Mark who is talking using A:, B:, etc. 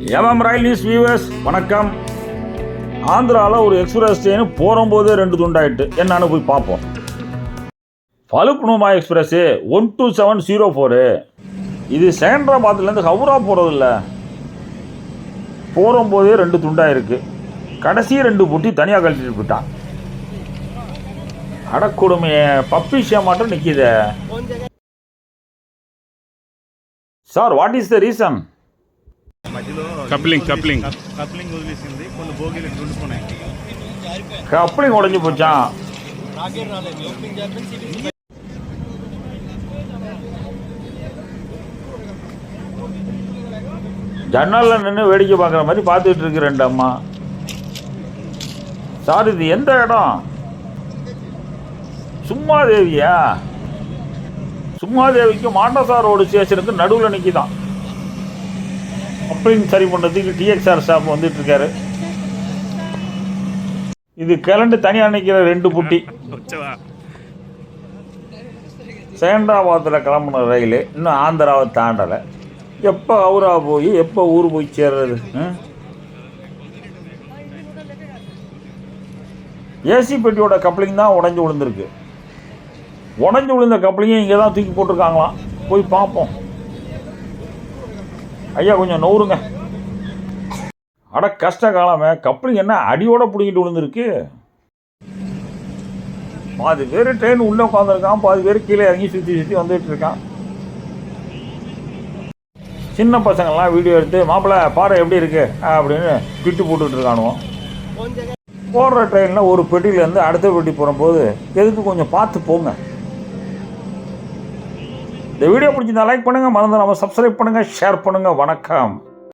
A: ரயில் news viewers வணக்கம். ஆந்திராவில் ஒரு எக்ஸ்பிரஸ் ட்ரெயின் போகும்போதே 2 துண்டாயிட்டு என்னன்னு போய் பார்ப்போம். ஃபலுக்னுமா எக்ஸ்பிரஸ்ஸு 12704 இது செகண்டராபாத்லேருந்து ஹவுரா போகிறதில்ல. போகும்போதே 2 துண்டாயிருக்கு. கடைசி 2 பொட்டி தனியாக கழட்டிட்டு போயிட்டான். அடக்கொடுமையை பப்பிஷியா மட்டும் நிற்கிது. Sir what is the reason?
B: Coupling వదిలేసింది, కొన్ని బోగీలు గుండుకున్నాయి.
A: కప్లింగ్ ఉడంజి పోచా. ஜன்னல்ல நின்று வேடிக்கை பார்க்குற மாதிரி பார்த்துட்டு இருக்கு 2 அம்மா. சார் இது எந்த இடம்? சும்மாதேவியா? சும்மாதேவிக்கு மாண்டசா ரோடு ஸ்டேஷனுக்கு நடுவில் நிற்கிதான். கப்ளிங் சரி பண்ணுறதுக்கு டிஎக்ஸ்ஆர் ஸ்டாஃப் வந்துட்டு இருக்காரு. இது கிளண்டு தனியாக நிற்கிற 2 புட்டி. செகண்டராபாத்தில் கிளம்புன ரயில் இன்னும் ஆந்திராவை தாண்டலை. எப்போ ஹவுரா போய் எப்போ ஊர் போய் சேர்றது? ஏசி பெட்டியோட கப்ளிங் தான் உடஞ்சி விழுந்திருக்கு. உடஞ்சி விழுந்த கப்ளிங்கும் இங்கே தான் தூக்கி போட்டிருக்காங்களாம். போய் பார்ப்போம். ஐயா கொஞ்சம் நோருங்க. அட கஷ்ட காலமே, கப்ளிங் என்ன அடியோட பிடிக்கிட்டு விழுந்திருக்கு. பாதி பேர் ட்ரெயின் உள்ளே உட்காந்துருக்கான், பாதி பேர் கீழே இறங்கி சுற்றி வந்துட்டு இருக்கான். சின்ன பசங்கள்லாம் வீடியோ எடுத்து மாப்பிள்ளை பாறை எப்படி இருக்கு அப்படின்னு கிட்டு போட்டுக்கிட்டு இருக்கானுவோம். போடுற ட்ரெயினில் ஒரு பெட்டியிலேருந்து அடுத்த பெட்டி போகும்போது எதுக்கு கொஞ்சம் பார்த்து போங்க. இந்த வீடியோ பிடிச்சிருந்தா லைக் பண்ணுங்கள், மறந்துடாமல் சப்ஸ்கிரைப் பண்ணுங்கள், ஷேர் பண்ணுங்கள். வணக்கம்.